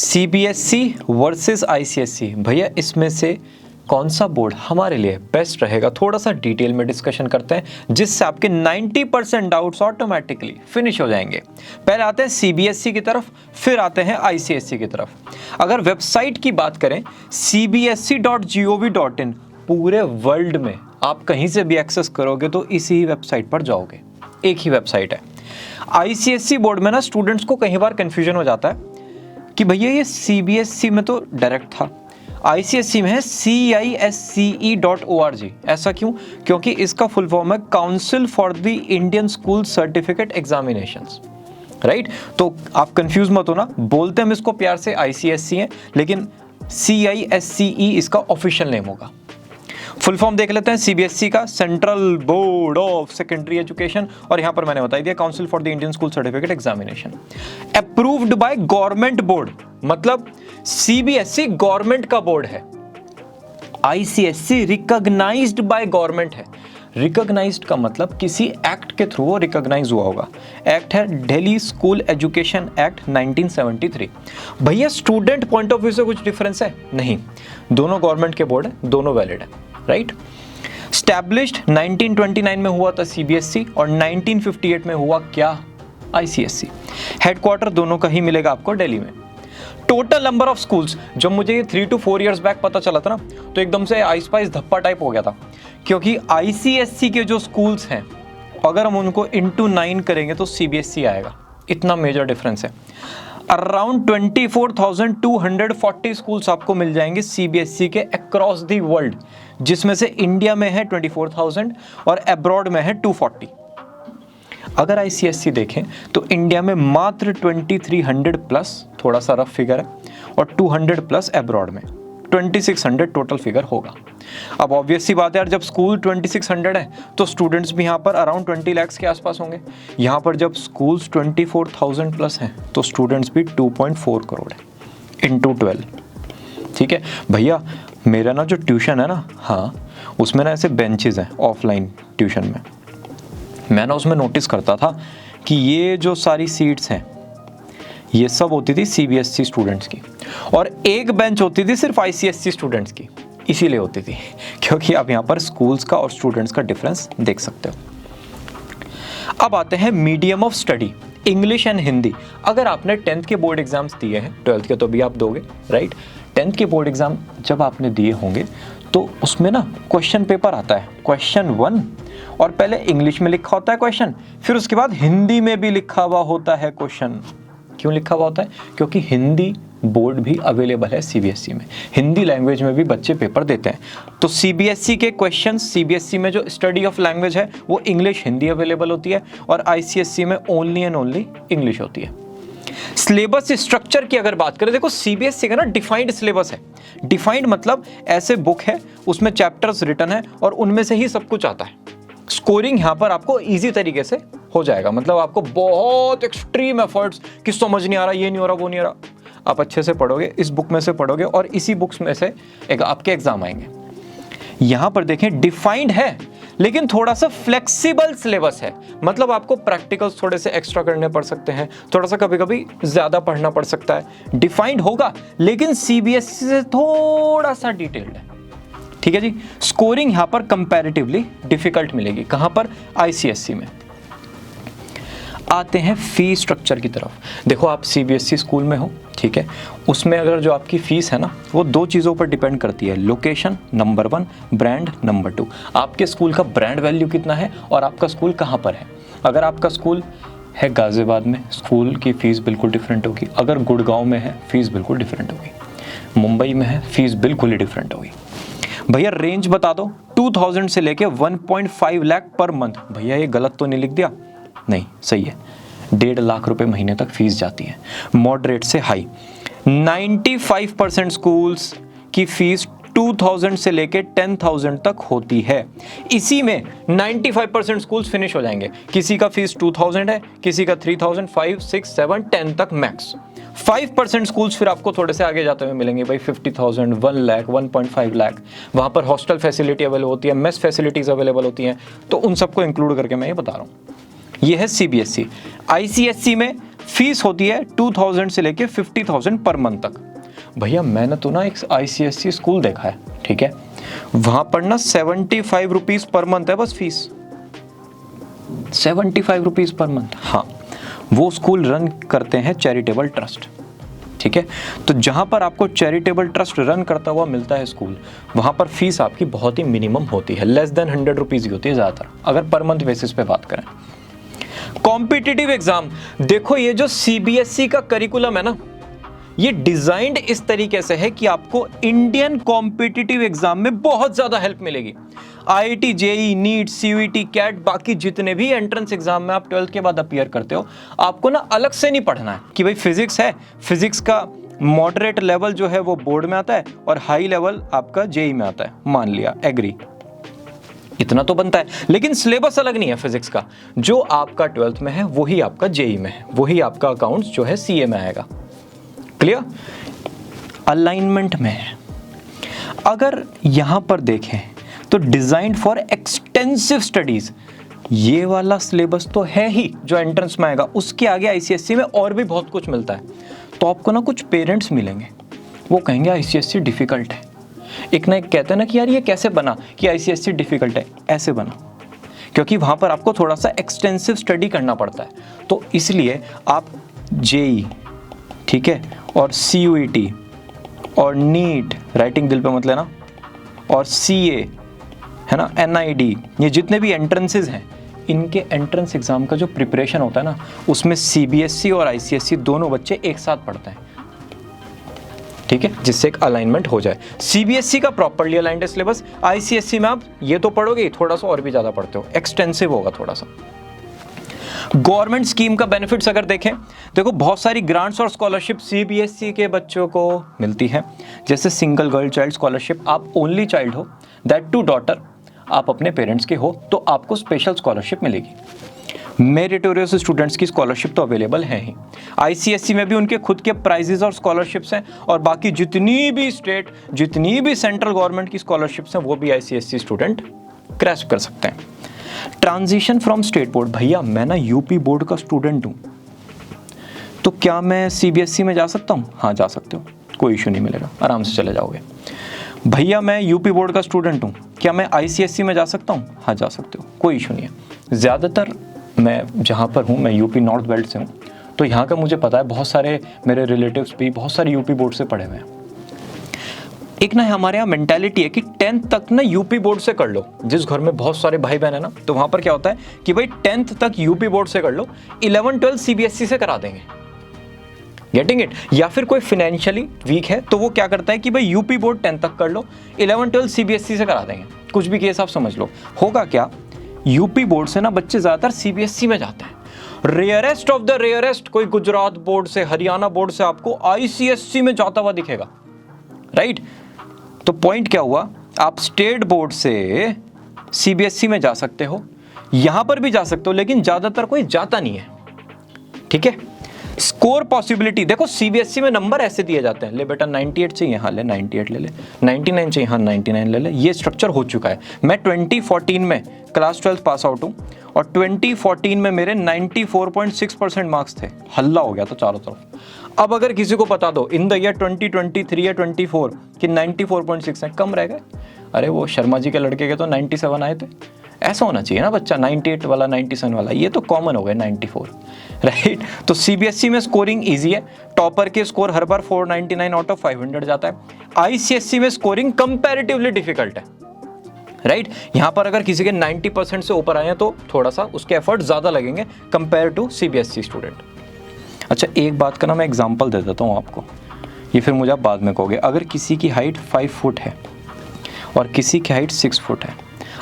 CBSE versus ICSE, भैया इसमें से कौन सा बोर्ड हमारे लिए बेस्ट रहेगा, थोड़ा सा डिटेल में डिस्कशन करते हैं जिससे आपके 90% डाउट्स ऑटोमेटिकली फिनिश हो जाएंगे। पहले आते हैं सीबीएसई की तरफ, फिर आते हैं आईसीएसई की तरफ। अगर वेबसाइट की बात करें cbsc.gov.in, पूरे वर्ल्ड में आप कहीं से भी एक्सेस करोगे तो इसी ही वेबसाइट पर जाओगे, एक ही वेबसाइट है। आईसीएसई बोर्ड में ना स्टूडेंट्स को कई बार कंफ्यूजन हो जाता है कि भैया ये सीबीएसई में तो डायरेक्ट था, आईसीएसई में है CISCE.org। ऐसा क्यों? क्योंकि इसका फुल फॉर्म है council for the Indian school certificate examinations, right. तो आप कंफ्यूज मत होना, बोलते हम इसको प्यार से आईसीएसई है, लेकिन CISCE इसका ऑफिशियल नेम होगा। फुल फॉर्म देख लेते हैं सीबीएसई का, central board of secondary education, और यहां पर मैंने बता दिया council for the Indian school certificate examination, approved by government board, मतलब सीबीएसई गवर्नमेंट का बोर्ड है। आईसीएसई रिकॉग्नाइज्ड बाय गवर्नमेंट है। रिकॉग्नाइज्ड का मतलब किसी एक्ट के थ्रू वो रिकॉग्नाइज हुआ होगा। एक्ट है दिल्ली स्कूल एजुकेशन एक्ट 1973। भैया स्टूडेंट पॉइंट ऑफ व्यू से कुछ डिफरेंस है? नहीं, दोनों गवर्नमेंट के बोर्ड है, दोनों वैलिड है, राइट। स्टैब्लिश्ड 1929 में हुआ था सीबीएसई और 1958 में हुआ क्या? आईसीएसई। हेडक्वार्टर दोनों का ही मिलेगा आपको दिल्ली में। टोटल नंबर ऑफ स्कूल्स, जब मुझे ये 3 to 4 years बैक पता चला था ना, तो एकदम से आइस पाइस धप्पा टाइप हो गया था, क्योंकि आईसीएसई के जो स्कूल्स हैं अगर हम उनको into 9 करेंगे तो सीबीएसई आएगा, इतना मेजर डिफरेंस है। अराउंड 24,240 स्कूल्स आपको मिल जाएंगे सीबीएसई के अक्रॉस द वर्ल्ड, जिसमें से इंडिया में है 24,000 और अब्रॉड में है 240। अगर आईसीएसई देखें तो इंडिया में मात्र 2300 प्लस, थोड़ा सा रफ फिगर है, और 200 प्लस अब्रॉड में 2600 टोटल फिगर होगा। अब ऑब्वियस सी बात है यार, जब स्कूल 2600 है तो स्टूडेंट्स भी यहाँ पर अराउंड 20 lakhs के आसपास होंगे। यहाँ पर जब स्कूल्स 24,000 प्लस हैं तो स्टूडेंट्स भी 2.4 करोड़ है इंटू 12। ठीक है भैया, मेरा ना जो ट्यूशन है ना, हाँ उसमें ना ऐसे बेंचेस हैं ऑफलाइन ट्यूशन में, मैं ना उसमें नोटिस करता था कि ये जो सारी सीट्स हैं ये सब होती थी सीबीएसई स्टूडेंट्स की, और एक बेंच होती थी सिर्फ आईसीएसई स्टूडेंट्स की। इसीलिए होती थी क्योंकि आप यहाँ पर स्कूल्स का और स्टूडेंट्स का डिफरेंस देख सकते हो। अब आते हैं medium of study, English and Hindi. अगर आपने 10th के बोर्ड एग्जाम्स दिए हैं, 12th के तो भी आप दोगे, राइट। 10th के बोर्ड एग्जाम जब आपने दिए होंगे तो उसमें ना क्वेश्चन पेपर आता है, क्वेश्चन 1, और पहले इंग्लिश में लिखा होता है क्वेश्चन, फिर उसके बाद हिंदी में भी लिखा हुआ होता है क्वेश्चन। क्यों लिखा हुआ होता है? क्योंकि हिंदी बोर्ड भी अवेलेबल है सीबीएसई में, हिंदी लैंग्वेज में भी बच्चे पेपर देते हैं। तो सीबीएसई के क्वेश्चंस, सीबीएसई में जो स्टडी ऑफ लैंग्वेज है वो इंग्लिश हिंदी अवेलेबल होती है, और आईसीएसई में ओनली एंड ओनली इंग्लिश होती है। सिलेबस स्ट्रक्चर की अगर बात करें, देखो सीबीएसई का ना डिफाइंड सिलेबस है। डिफाइंड मतलब ऐसे बुक है, उसमें चैप्टर्स रिटन है और उनमें से ही सब कुछ आता है। स्कोरिंग यहाँ पर आपको इजी तरीके से हो जाएगा, मतलब आपको बहुत एक्सट्रीम एफर्ट्स कि समझ नहीं आ रहा, ये नहीं हो रहा, वो नहीं आ रहा, आप अच्छे से पढ़ोगे, इस बुक में से पढ़ोगे और इसी बुक्स में से आपके एग्जाम आएंगे। यहाँ पर देखें डिफाइंड है लेकिन थोड़ा सा फ्लेक्सिबल सिलेबस है, मतलब आपको प्रैक्टिकल्स थोड़े से एक्स्ट्रा करने पड़ सकते हैं, थोड़ा सा कभी कभी ज्यादा पढ़ना पड़ सकता है। डिफाइंड होगा लेकिन सीबीएसई से थोड़ा सा डिटेल्ड है, ठीक है जी। स्कोरिंग यहाँ पर कंपैरेटिवली डिफिकल्ट मिलेगी, कहाँ पर? आईसीएसई में। आते हैं फी स्ट्रक्चर की तरफ। देखो आप सीबीएसई स्कूल में हो, ठीक है, उसमें अगर जो आपकी फीस है ना वो 2 चीज़ों पर डिपेंड करती है, लोकेशन नंबर 1, ब्रांड नंबर 2। आपके स्कूल का ब्रांड वैल्यू कितना है और आपका स्कूल कहाँ पर है। अगर आपका स्कूल है गाजियाबाद में, स्कूल की फ़ीस बिल्कुल डिफरेंट होगी। अगर गुड़गांव में है, फ़ीस बिल्कुल डिफरेंट होगी। मुंबई में है, फ़ीस बिल्कुल ही डिफरेंट होगी। भैया रेंज बता दो, 2000 से लेके 1.5 लाख पर मंथ। भैया ये गलत तो नहीं लिख दिया? नहीं, सही है। 1.5 लाख रुपए महीने तक फीस जाती है, मॉडरेट से हाई। 95% स्कूल्स की फीस 2000 से लेके 10,000 तक होती है। इसी में 95% स्कूल्स फिनिश हो जाएंगे। किसी का फीस 2000 है, किसी का 3000, 5, 6, 7, 10 तक मैक्स। 5% स्कूल्स फिर आपको थोड़े से आगे जाते हुए मिलेंगे भाई, 50,000, 1 लाख, 1.5 लाख। वहाँ पर हॉस्टल फैसिलिटी अवेलेबल होती है, मेस फैसिलिटीज़ अवेलेबल होती हैं, तो उन सबको इंक्लूड करके मैं ये बता रहा हूँ। ये है सीबीएसई। आईसीएसई में फीस होती है 2000 से लेके 50,000 पर मंथ तक। भैया मैंने तो ना एक ICSE स्कूल देखा है, ठीक है, वहां पर ना 75 रुपीज पर मंथ है बस फीस, 75 रुपीज पर मंथ। हाँ, वो स्कूल रन करते हैं चैरिटेबल ट्रस्ट, ठीक है। तो जहां पर आपको चैरिटेबल ट्रस्ट रन करता हुआ मिलता है स्कूल, वहां पर फीस आपकी बहुत ही मिनिमम होती है, लेस देन 100 रुपीज ही होती है ज़्यादातर, अगर पर मंथ बेसिस पे बात करें। कॉम्पिटिटिव एग्जाम, देखो ये जो CBSE का करिकुलम है ना, ये डिजाइंड इस तरीके से है कि आपको इंडियन कॉम्पिटिटिव एग्जाम में बहुत ज्यादा हेल्प मिलेगी। IIT, JEE, NEET, CUET, cat, बाकी जितने भी एंट्रेंस एग्जाम में आप 12th के बाद अपीयर करते हो, आपको ना अलग से नहीं पढ़ना है कि भाई फिजिक्स है, फिजिक्स का मॉडरेट लेवल जो है वो बोर्ड में आता है और हाई लेवल आपका JEE में आता है, मान लिया, एग्री, इतना तो बनता है। लेकिन सिलेबस अलग नहीं है फिजिक्स का, जो आपका 12th में है वही आपका JEE में है, वही आपका अकाउंट्स जो है CA में आएगा। क्लियर? अलाइनमेंट में है। अगर यहां पर देखें तो डिजाइन्ड फॉर एक्सटेंसिव स्टडीज, ये वाला सिलेबस तो है ही जो एंट्रेंस में आएगा, उसके आगे ICSE में और भी बहुत कुछ मिलता है। तो आपको ना कुछ पेरेंट्स मिलेंगे, वो कहेंगे ICSE डिफिकल्ट है। एक ना एक कहते हैं ना कि यार ये कैसे बना कि ICSE डिफिकल्ट है, ऐसे बना, क्योंकि वहां पर आपको थोड़ा सा एक्सटेंसिव स्टडी करना पड़ता है। तो इसलिए आप JEE, ठीक है, और CUET और नीट, राइटिंग दिल पे मत लेना, और CA है ना, NID, ये जितने भी एंट्रेंसेस हैं, इनके एंट्रेंस एग्जाम का जो प्रिपरेशन होता है ना, उसमें CBSE और ICSE दोनों बच्चे एक साथ पढ़ते हैं, ठीक है, जिससे एक अलाइनमेंट हो जाए। CBSE का प्रॉपर्ली अलाइंड है सिलेबस, ICSE में आप ये तो पढ़ोगे, थोड़ा सा और भी ज्यादा पढ़ते हो, एक्सटेंसिव होगा थोड़ा सा। गवर्नमेंट स्कीम का बेनिफिट्स अगर देखें, देखो बहुत सारी ग्रांट्स और स्कॉलरशिप CBSE के बच्चों को मिलती है, जैसे सिंगल गर्ल चाइल्ड स्कॉलरशिप, आप ओनली चाइल्ड हो, दैट टू डॉटर, आप अपने पेरेंट्स के हो, तो आपको स्पेशल स्कॉलरशिप मिलेगी। मेरिटोरियस स्टूडेंट्स की स्कॉलरशिप तो अवेलेबल है ही, ICSE में भी उनके खुद के प्राइजेस और स्कॉलरशिप्स हैं, और बाकी जितनी भी स्टेट, जितनी भी सेंट्रल गवर्नमेंट की स्कॉलरशिप्स हैं, वो भी ICSE स्टूडेंट ग्रैस्प कर सकते हैं। ट्रांजिशन फ्रॉम स्टेट बोर्ड, भैया मैं ना UP बोर्ड का स्टूडेंट हूं, तो क्या मैं CBSE में जा सकता हूं? हाँ जा सकते हो, कोई इशू नहीं मिलेगा, आराम से चले जाओगे। भैया मैं UP बोर्ड का स्टूडेंट हूं, क्या मैं ICSE में जा सकता हूं? हाँ जा सकते हो, कोई इशू नहीं है। ज़्यादातर मैं जहाँ पर हूँ, मैं UP नॉर्थ बेल्ट से हूँ, तो यहाँ का मुझे पता है, बहुत सारे मेरे रिलेटिव्स भी बहुत सारे UP बोर्ड से पढ़े हुए हैं। एक ना हमारे यहाँ मेंटालिटी है कि 10th तक ना UP बोर्ड से कर लो, जिस घर में बहुत सारे भाई बहन है ना, तो वहाँ पर क्या होता है कि भाई 10th तक UP बोर्ड से कर लो, 11-12 CBSE से करा देंगे, गेटिंग इट। या फिर कोई फाइनेंशियली वीक है तो वो क्या करता है कि भाई UP बोर्ड 10th तक कर लो, 11-12 CBSE से करा देंगे, कुछ भी केस आप समझ लो। होगा क्या, UP बोर्ड से ना बच्चे ज़्यादातर CBSE में जाते हैं, रेयरेस्ट ऑफ द रेयरेस्ट कोई गुजरात बोर्ड से, हरियाणा बोर्ड से आपको ICSE में जाता हुआ दिखेगा, राइट। तो पॉइंट क्या हुआ, आप स्टेट बोर्ड से CBSE में जा सकते हो, यहां पर भी जा सकते हो, लेकिन ज्यादातर कोई जाता नहीं है, ठीक है। स्कोर पॉसिबिलिटी देखो, CBSE में नंबर ऐसे दिए जाते हैं, ले बेटा 98 चाहिए, हाँ ले 98 ले ले, 99 चाहिए, हाँ 99 ले ले, ये स्ट्रक्चर हो चुका है। मैं 2014 में क्लास 12 पास आउट हूँ, और 2014 में मेरे 94.6% मार्क्स थे, हल्ला हो गया था चारों तरफ। अब अगर किसी को बता दो इन द ईयर 2023 या 24 कि 94.6 है, कम रह गए, अरे वो शर्मा जी के लड़के के तो 97 आए थे, ऐसा होना चाहिए ना बच्चा, 98 वाला 97 वाला, ये तो कॉमन हो गए 94, राइट। तो CBSE में स्कोरिंग इजी है, टॉपर के score her bar 499 out of 500 जाता है। ICSE में स्कोरिंग कंपैरेटिवली डिफिकल्ट है, राइट। यहां पर अगर किसी के 90% से ऊपर आए हैं तो थोड़ा सा उसके एफर्ट ज्यादा लगेंगे कंपेयर टू CBSE स्टूडेंट। अच्छा एक बात का ना मैं एग्जांपल दे देता हूं आपको, ये फिर मुझे आप बाद में कहोगे। अगर किसी की हाइट 5 फुट है और किसी की हाइट 6 फुट है,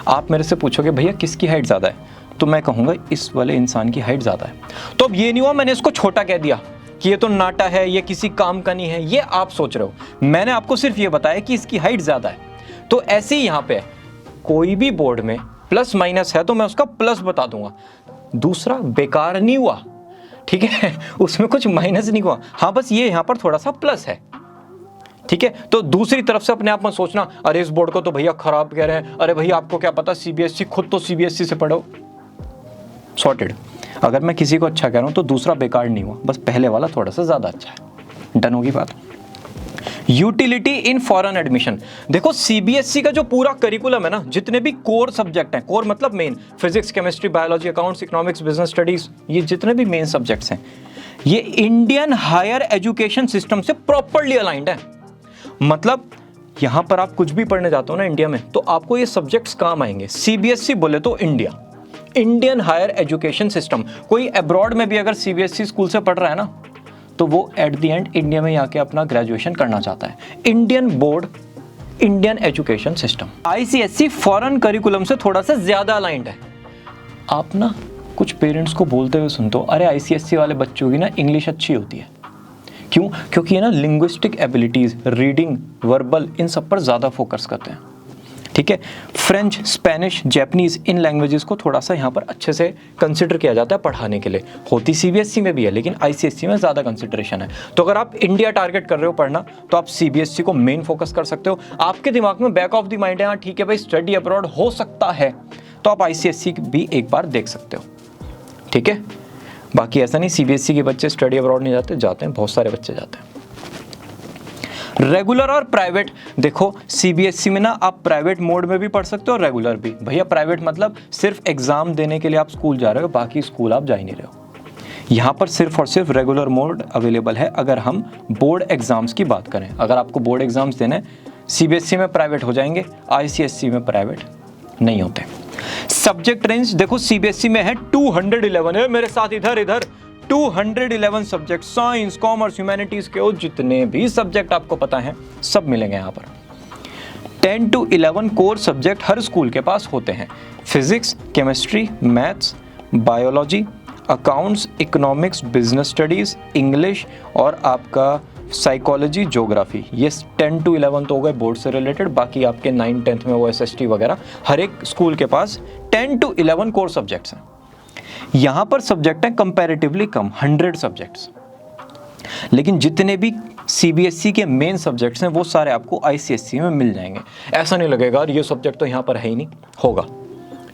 आप मेरे से पूछोगे भैया किसकी हाइट ज़्यादा है, तो मैं कहूँगा इस वाले इंसान की हाइट ज़्यादा है। तो अब ये नहीं हुआ मैंने इसको छोटा कह दिया कि ये तो नाटा है, ये किसी काम का नहीं है, ये आप सोच रहे हो। मैंने आपको सिर्फ ये बताया कि इसकी हाइट ज़्यादा है। तो ऐसे ही यहाँ पे कोई भी बोर्ड में प्लस माइनस है तो मैं उसका प्लस बता दूंगा, दूसरा बेकार नहीं हुआ, ठीक है, उसमें कुछ माइनस नहीं हुआ, हाँ बस ये यहाँ पर थोड़ा सा प्लस है, ठीक है। तो दूसरी तरफ से अपने आप में सोचना अरे इस बोर्ड को तो भैया खराब कह रहे हैं, अरे भैया आपको क्या पता CBSE, खुद तो CBSE से पढ़ो, सॉर्टेड। अगर मैं किसी को अच्छा कह रहा हूँ तो दूसरा बेकार नहीं हुआ, बस पहले वाला थोड़ा सा ज़्यादा अच्छा है। डन होगी बात। यूटिलिटी इन फॉरेन एडमिशन, देखो सीबीएसई का जो पूरा करिकुलम है ना, जितने भी कोर सब्जेक्ट हैं, कोर मतलब main, physics, chemistry, biology, accounts, economics, business studies, ये जितने भी मेन सब्जेक्ट्स हैं, ये इंडियन हायर एजुकेशन सिस्टम से प्रॉपरली अलाइंड है। मतलब यहां पर आप कुछ भी पढ़ने जाते हो ना इंडिया में, तो आपको ये सब्जेक्ट्स काम आएंगे। सीबीएसई बोले तो इंडियन हायर एजुकेशन सिस्टम। कोई अब्रॉड में भी अगर सीबीएसई स्कूल से पढ़ रहा है ना, तो वो एट द एंड इंडिया में आके अपना ग्रेजुएशन करना चाहता है। Indian board, Indian education system. ICSE foreign curriculum से थोड़ा सा ज्यादा अलाइंड है। आप ना कुछ पेरेंट्स को बोलते हुए सुनते हो, अरे आईसीएसई वाले बच्चों की ना इंग्लिश अच्छी होती है। क्यों? क्योंकि ये ना लिंग्विस्टिक एबिलिटीज, रीडिंग, वर्बल, इन सब पर ज्यादा फोकस करते हैं। ठीक है, फ्रेंच, स्पेनिश, जैपनीज, इन लैंग्वेजेस को थोड़ा सा यहाँ पर अच्छे से कंसिडर किया जाता है पढ़ाने के लिए। होती सीबीएसई में भी है, लेकिन आईसीएसई में ज़्यादा कंसिडरेशन है। तो अगर आप इंडिया टारगेट कर रहे हो पढ़ना, तो आप सीबीएसई को मेन फोकस कर सकते हो। आपके दिमाग में बैक ऑफ द माइंड है, हाँ ठीक है भाई स्टडी अब्रॉड हो सकता है, तो आप आईसीएसई भी एक बार देख सकते हो। ठीक है, बाकी ऐसा नहीं सीबीएसई के बच्चे स्टडी अब्रॉड नहीं जाते हैं, बहुत सारे बच्चे जाते हैं। रेगुलर और प्राइवेट, देखो सीबीएसई में ना आप प्राइवेट मोड में भी पढ़ सकते हो और रेगुलर भी। भैया प्राइवेट मतलब सिर्फ एग्जाम देने के लिए आप स्कूल जा रहे हो, बाकी स्कूल आप जा ही नहीं रहे हो। यहाँ पर सिर्फ और सिर्फ रेगुलर मोड अवेलेबल है अगर हम बोर्ड एग्जाम्स की बात करें। अगर आपको बोर्ड एग्जाम्स देने, सीबीएसई में प्राइवेट हो जाएंगे, आईसीएसई में प्राइवेट नहीं होते। सब्जेक्ट रेंज देखो सीबीएसई में है 211 है, मेरे साथ इधर 211 सब्जेक्ट, साइंस, कॉमर्स, ह्यूमैनिटीज के जितने भी सब्जेक्ट आपको पता है सब मिलेंगे यहाँ पर। 10 to 11 core subject her school के पास होते हैं। Physics, chemistry, maths, biology, accounts, economics, business studies, English और आपका साइकोलॉजी, ज्योग्राफी, ये 10 to 11 तो हो गए बोर्ड से रिलेटेड। बाकी आपके 9th 10th में वो एसएसटी वगैरह, हर एक स्कूल के पास 10 to 11 कोर सब्जेक्ट्स हैं। यहां पर सब्जेक्ट है कंपैरेटिवली कम, 100 सब्जेक्ट्स, लेकिन जितने भी सीबीएसई के मेन सब्जेक्ट्स हैं वो सारे आपको आईसीएसई में मिल जाएंगे। ऐसा नहीं लगेगा ये सब्जेक्ट तो यहां पर है ही नहीं, होगा।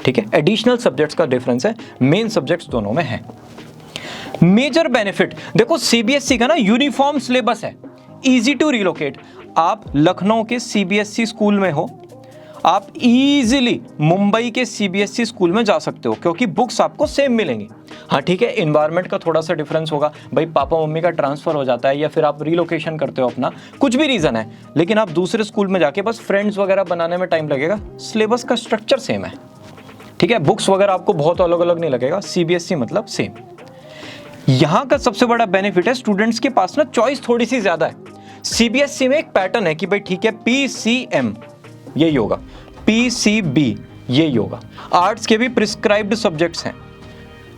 ठीक है, एडिशनल सब्जेक्ट्स का डिफरेंस है, मेन सब्जेक्ट्स दोनों में है। मेजर बेनिफिट देखो सीबीएसई का ना यूनिफॉर्म सिलेबस है, इजी टू रिलोकेट। आप लखनऊ के सीबीएसई स्कूल में हो, आप इजीली मुंबई के सीबीएसई स्कूल में जा सकते हो, क्योंकि बुक्स आपको सेम मिलेंगी। हाँ ठीक है, इन्वायरमेंट का थोड़ा सा डिफरेंस होगा, भाई पापा मम्मी का ट्रांसफर हो जाता है या फिर आप रिलोकेशन करते हो अपना, कुछ भी रीजन है, लेकिन आप दूसरे स्कूल में जाके बस फ्रेंड्स वगैरह बनाने में टाइम लगेगा। सिलेबस का स्ट्रक्चर सेम है। ठीक है, बुक्स वगैरह आपको बहुत अलग अलग नहीं लगेगा, सीबीएसई मतलब सेम। यहां का सबसे बड़ा बेनिफिट है स्टूडेंट्स के पास ना चॉइस थोड़ी सी ज्यादा है। सीबीएसई में एक पैटर्न है कि भाई ठीक है पीसीएम यही होगा, पीसीबी यही होगा, आर्ट्स के भी प्रिस्क्राइब्ड सब्जेक्ट्स हैं।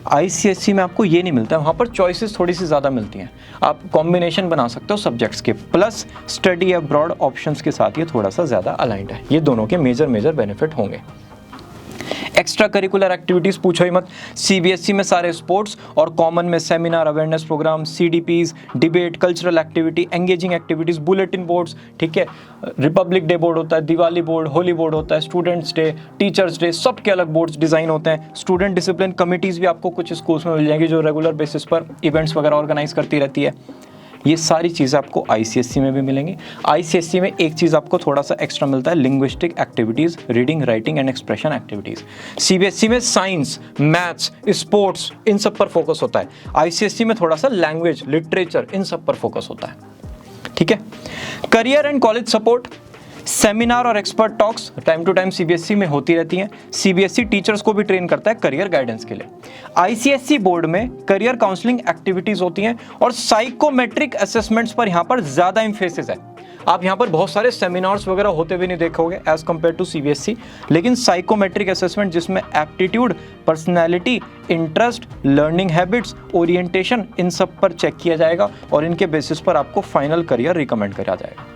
आईसीएसई में आपको ये नहीं मिलता, वहां पर चॉइसेस थोड़ी सी ज्यादा मिलती हैं, आप कॉम्बिनेशन बना सकते हो सब्जेक्ट्स के, प्लस स्टडी अब्रॉड ऑप्शंस के साथ ये थोड़ा सा ज्यादा अलाइंड है। ये दोनों के मेजर बेनिफिट होंगे। एक्स्ट्रा करिकुलर एक्टिविटीज पूछो ही मत, सीबीएसई में सारे स्पोर्ट्स और कॉमन में seminar, awareness program, CDPs, debate, cultural activity, engaging activities, bulletin boards. ठीक है, रिपब्लिक डे बोर्ड होता है, दिवाली बोर्ड, होली बोर्ड होता है, स्टूडेंट्स डे, टीचर्स डे, सबके अलग बोर्ड्स डिजाइन होते हैं। स्टूडेंट डिसिप्लिन कमिटीज भी आपको कुछ स्कूल्स में मिल जाएंगी जो रेगुलर बेसिस पर इवेंट्स वगैरह ऑर्गेनाइज करती रहती है। ये सारी चीज़ें आपको आईसीएसई में भी मिलेंगी। आईसीएसई में एक चीज़ आपको थोड़ा सा एक्स्ट्रा मिलता है, linguistic activities, reading, writing and expression activities. CBSE में साइंस, मैथ्स, स्पोर्ट्स, इन सब पर फोकस होता है। आईसीएसई में थोड़ा सा लैंग्वेज, लिटरेचर, इन सब पर फोकस होता है। ठीक है, career and college support, seminar और expert talks time to time CBSE में होती रहती हैं। सीबीएसई टीचर्स को भी ट्रेन करता है करियर गाइडेंस के लिए। आईसीएसई बोर्ड में करियर काउंसलिंग एक्टिविटीज होती हैं और साइकोमेट्रिक असेसमेंट्स पर यहाँ पर ज्यादा एम्फेसिस है। आप यहाँ पर बहुत सारे सेमिनार्स वगैरह होते हुए नहीं देखोगे एज कंपेयर टू सीबीएसई, लेकिन साइकोमेट्रिक असेसमेंट जिसमें aptitude, personality, interest, learning habits, orientation, इन सब पर चेक किया जाएगा और इनके बेसिस पर आपको फाइनल करियर रिकमेंड करा जाएगा।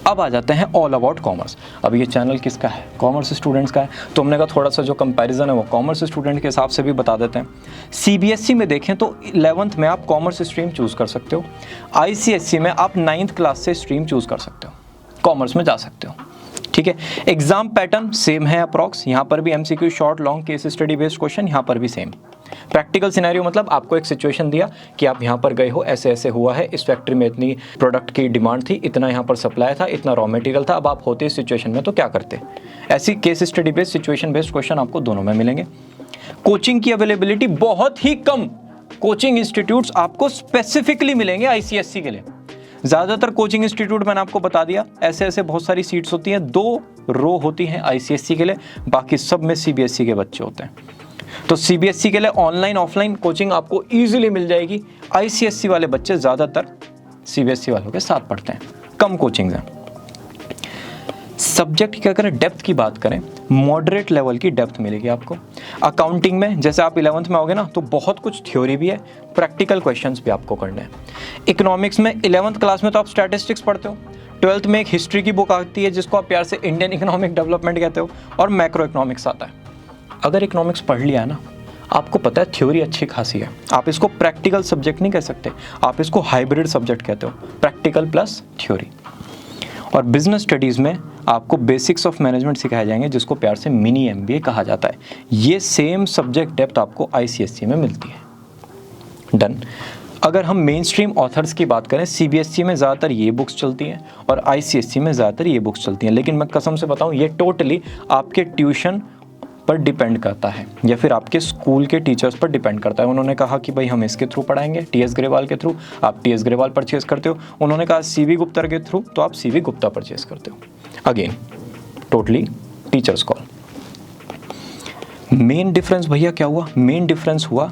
अब आ जाते हैं ऑल अबाउट कॉमर्स। अब ये चैनल किसका है? कॉमर्स स्टूडेंट्स का है, तो हमने कहा थोड़ा सा जो कंपैरिजन है वो कॉमर्स स्टूडेंट के हिसाब से भी बता देते हैं। सीबीएसई में देखें तो 11th में आप कॉमर्स स्ट्रीम चूज कर सकते हो, आईसीएसई में आप 9th क्लास से स्ट्रीम चूज कर सकते हो, कॉमर्स में जा सकते हो। ठीक है, एग्जाम पैटर्न सेम है अप्रॉक्स, यहाँ पर भी MCQ, short, long, case study based question, यहाँ पर भी सेम। प्रैक्टिकल सिनेरियो मतलब आपको एक सिचुएशन दिया कि आप यहाँ पर गए हो, ऐसे ऐसे हुआ है, इस फैक्ट्री में इतनी प्रोडक्ट की डिमांड थी, इतना यहाँ पर सप्लाई था, इतना रॉ मटेरियल था, अब आप होते इस सिचुएशन में तो क्या करते। ऐसी case study based, situation based question आपको दोनों में मिलेंगे। कोचिंग की अवेलेबिलिटी बहुत ही कम कोचिंग इंस्टीट्यूट्स आपको स्पेसिफिकली मिलेंगे आईसीएससी के लिए। ज़्यादातर कोचिंग इंस्टीट्यूट मैंने आपको बता दिया, ऐसे ऐसे बहुत सारी सीट्स होती हैं, 2 रो होती हैं आईसीएससी के लिए, बाकी सब में सीबीएसई के बच्चे होते हैं। तो सीबीएसई के लिए ऑनलाइन ऑफलाइन कोचिंग आपको ईजिली मिल जाएगी। आईसीएससी वाले बच्चे ज़्यादातर सीबीएसई वालों के साथ पढ़ते हैं, कम कोचिंग्स हैं। सब्जेक्ट की अगर डेप्थ की बात करें, मॉडरेट लेवल की डेप्थ मिलेगी आपको। अकाउंटिंग में जैसे आप 11th में आओगे ना, तो बहुत कुछ थ्योरी भी है, प्रैक्टिकल क्वेश्चंस भी आपको करने हैं। इकोनॉमिक्स में 11th क्लास में तो आप स्टैटिस्टिक्स पढ़ते हो, 12th में एक हिस्ट्री की बुक आती है जिसको आप प्यार से इंडियन इकोनॉमिक डेवलपमेंट कहते हो, और मैक्रो इकोनॉमिक्स आता है। अगर इकोनॉमिक्स पढ़ लिया है ना, आपको पता है थ्योरी अच्छी खासी है, आप इसको प्रैक्टिकल सब्जेक्ट नहीं कह सकते, आप इसको हाइब्रिड सब्जेक्ट कहते हो, प्रैक्टिकल प्लस थ्योरी। और बिजनेस स्टडीज़ में आपको बेसिक्स ऑफ मैनेजमेंट सिखाए जाएंगे, जिसको प्यार से मिनी एमबीए कहा जाता है। ये सेम सब्जेक्ट डेप्थ आपको आईसीएसई में मिलती है। डन। अगर हम मेन स्ट्रीम ऑथर्स की बात करें, सीबीएसई में ज़्यादातर ये बुक्स चलती हैं और आईसीएसई में ज़्यादातर ये बुक्स चलती हैं, लेकिन मैं कसम से बताऊँ, ये टोटली आपके ट्यूशन पर डिपेंड करता है या फिर आपके स्कूल के टीचर्स पर डिपेंड करता है। उन्होंने कहा कि भाई हम इसके थ्रू पढ़ाएंगे, टीएस ग्रेवाल के थ्रू, आप टीएस ग्रेवाल परचेज करते हो। उन्होंने कहा सीवी गुप्ता के थ्रू, तो आप सीवी गुप्ता परचेज करते हो। Again totally teachers call. Main difference भैया क्या हुआ? मेन डिफरेंस हुआ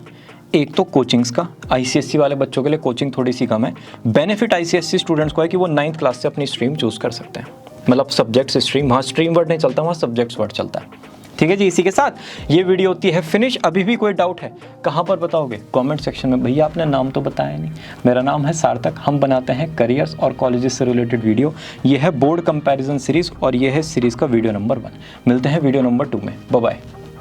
एक तो कोचिंग्स का, आईसीएससी वाले बच्चों के लिए कोचिंग थोड़ी सी कम है। बेनिफिट आईसीएससी स्टूडेंट्स को है कि वो 9th क्लास से अपनी स्ट्रीम चूज कर सकते हैं, मतलब सब्जेक्ट्स स्ट्रीम, वहाँ स्ट्रीम वर्ड नहीं चलता, वहाँ सब्जेक्ट्स वर्ड चलता है। ठीक है जी, इसी के साथ ये वीडियो होती है फिनिश। अभी भी कोई डाउट है कहाँ पर बताओगे? कमेंट सेक्शन में। भैया आपने नाम तो बताया नहीं। मेरा नाम है सार्थक, हम बनाते हैं करियर्स और कॉलेजेस से रिलेटेड वीडियो। ये है बोर्ड कंपैरिजन सीरीज़ और ये है सीरीज़ का वीडियो नंबर 1। मिलते हैं वीडियो नंबर 2 में। Bye bye.